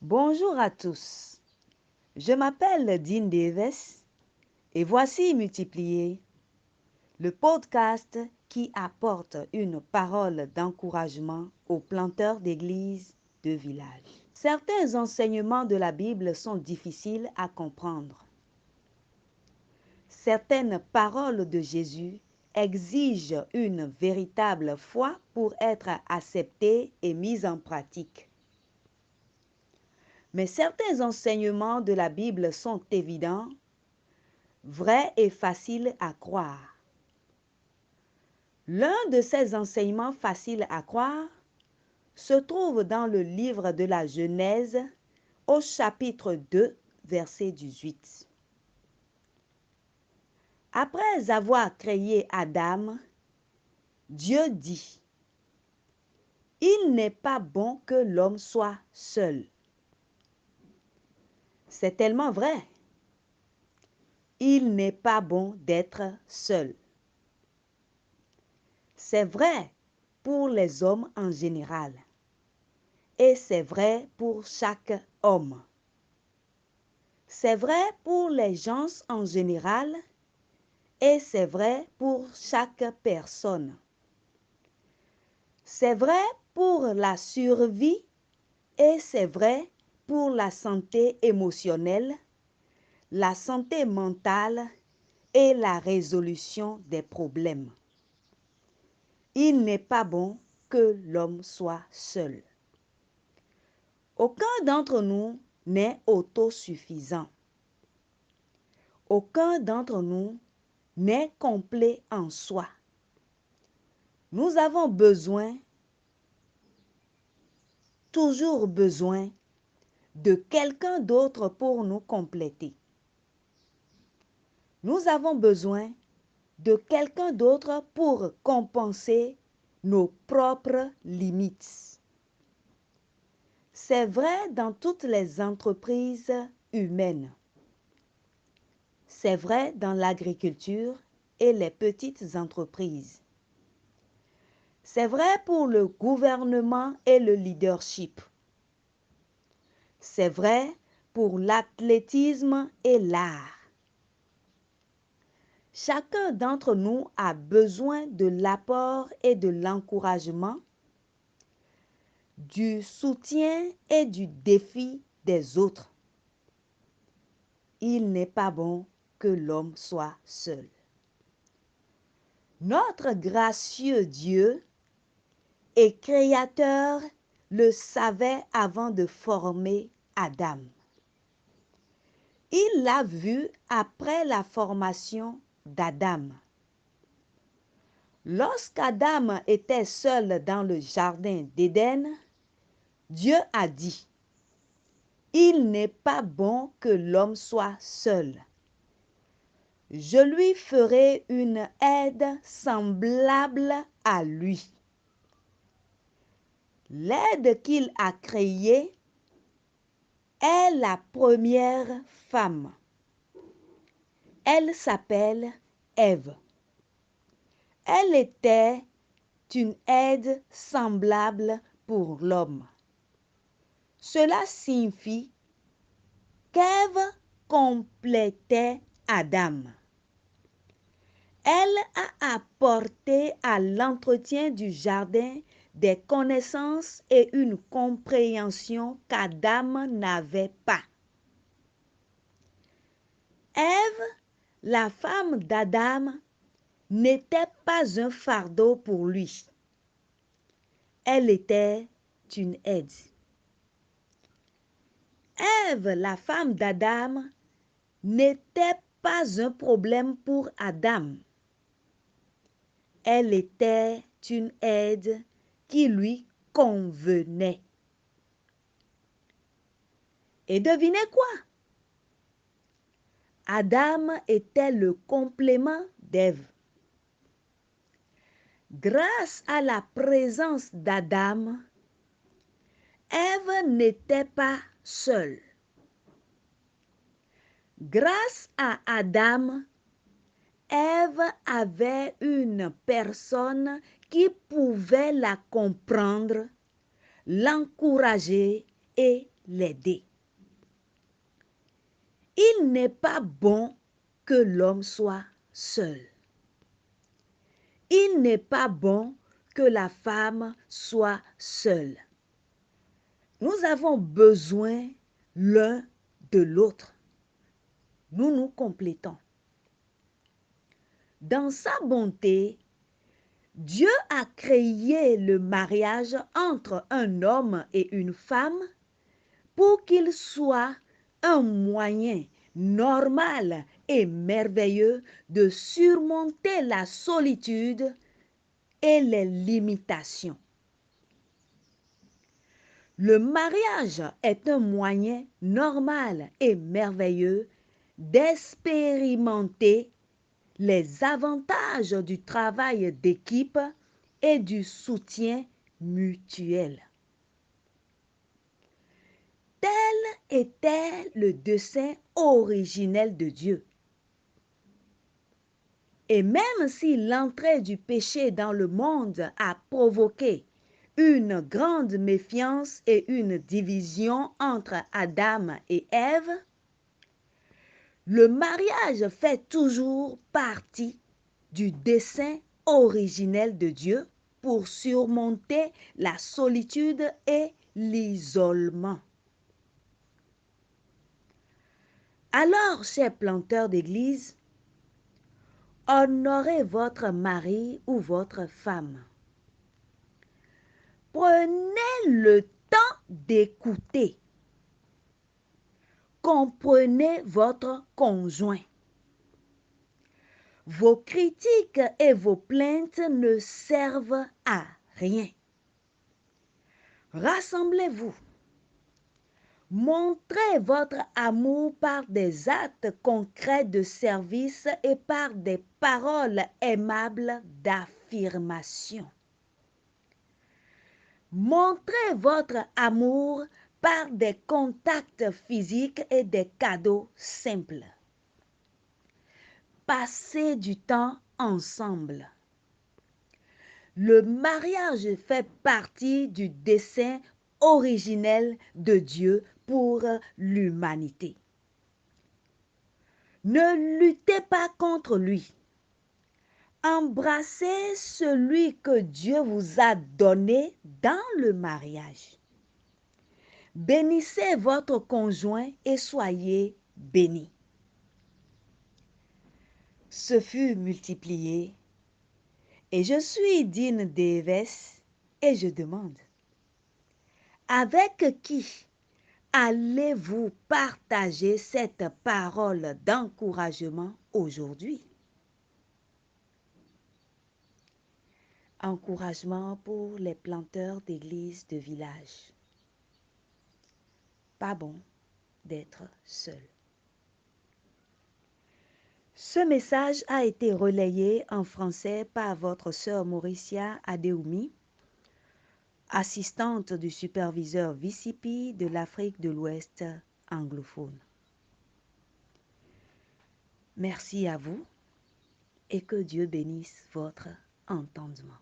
Bonjour à tous, je m'appelle Dean Davis et voici Multiplier, le podcast qui apporte une parole d'encouragement aux planteurs d'églises de village. Certains enseignements de la Bible sont difficiles à comprendre. Certaines paroles de Jésus exigent une véritable foi pour être acceptées et mises en pratique. Mais certains enseignements de la Bible sont évidents, vrais et faciles à croire. L'un de ces enseignements faciles à croire se trouve dans le livre de la Genèse au chapitre 2, verset 18. Après avoir créé Adam, Dieu dit: « Il n'est pas bon que l'homme soit seul. » C'est tellement vrai. Il n'est pas bon d'être seul. C'est vrai pour les hommes en général et c'est vrai pour chaque homme. C'est vrai pour les gens en général et c'est vrai pour chaque personne. C'est vrai pour la survie et c'est vrai pour la santé émotionnelle, la santé mentale et la résolution des problèmes. Il n'est pas bon que l'homme soit seul. Aucun d'entre nous n'est autosuffisant. Aucun d'entre nous n'est complet en soi. Nous avons besoin, toujours besoin, de quelqu'un d'autre pour nous compléter. Nous avons besoin de quelqu'un d'autre pour compenser nos propres limites. C'est vrai dans toutes les entreprises humaines. C'est vrai dans l'agriculture et les petites entreprises. C'est vrai pour le gouvernement et le leadership. C'est vrai pour l'athlétisme et l'art. Chacun d'entre nous a besoin de l'apport et de l'encouragement, du soutien et du défi des autres. Il n'est pas bon que l'homme soit seul. Notre gracieux Dieu et Créateur le savait avant de former Adam. Il l'a vu après la formation d'Adam. Lorsqu'Adam était seul dans le jardin d'Éden, Dieu a dit: « Il n'est pas bon que l'homme soit seul. Je lui ferai une aide semblable à lui. » L'aide qu'il a créée est la première femme. Elle s'appelle Ève. Elle était une aide semblable pour l'homme. Cela signifie qu'Ève complétait Adam. Elle a apporté à l'entretien du jardin des connaissances et une compréhension qu'Adam n'avait pas. Ève, la femme d'Adam, n'était pas un fardeau pour lui. Elle était une aide. Ève, la femme d'Adam, n'était pas un problème pour Adam. Elle était une aide qui lui convenait. Et devinez quoi? Adam était le complément d'Ève. Grâce à la présence d'Adam, Ève n'était pas seule. Grâce à Adam, Ève avait une personne qui pouvait la comprendre, l'encourager et l'aider. Il n'est pas bon que l'homme soit seul. Il n'est pas bon que la femme soit seule. Nous avons besoin l'un de l'autre. Nous nous complétons. Dans sa bonté, Dieu a créé le mariage entre un homme et une femme pour qu'il soit un moyen normal et merveilleux de surmonter la solitude et les limitations. Le mariage est un moyen normal et merveilleux d'expérimenter les avantages du travail d'équipe et du soutien mutuel. Tel était le dessein originel de Dieu. Et même si l'entrée du péché dans le monde a provoqué une grande méfiance et une division entre Adam et Ève, le mariage fait toujours partie du dessein originel de Dieu pour surmonter la solitude et l'isolement. Alors, chers planteurs d'église, honorez votre mari ou votre femme. Prenez le temps d'écouter. Comprenez votre conjoint. Vos critiques et vos plaintes ne servent à rien. Rassemblez-vous. Montrez votre amour par des actes concrets de service et par des paroles aimables d'affirmation. Montrez votre amour par des contacts physiques et des cadeaux simples. Passez du temps ensemble. Le mariage fait partie du dessein originel de Dieu pour l'humanité. Ne luttez pas contre lui. Embrassez celui que Dieu vous a donné dans le mariage. Bénissez votre conjoint et soyez bénis. Ce fut multiplié et je suis digne d'Évès et je demande, avec qui allez-vous partager cette parole d'encouragement aujourd'hui? Encouragement pour les planteurs d'églises de village. Pas bon d'être seul. Ce message a été relayé en français par votre sœur Mauricia Adeoumi, assistante du superviseur VCP de l'Afrique de l'Ouest anglophone. Merci à vous et que Dieu bénisse votre entendement.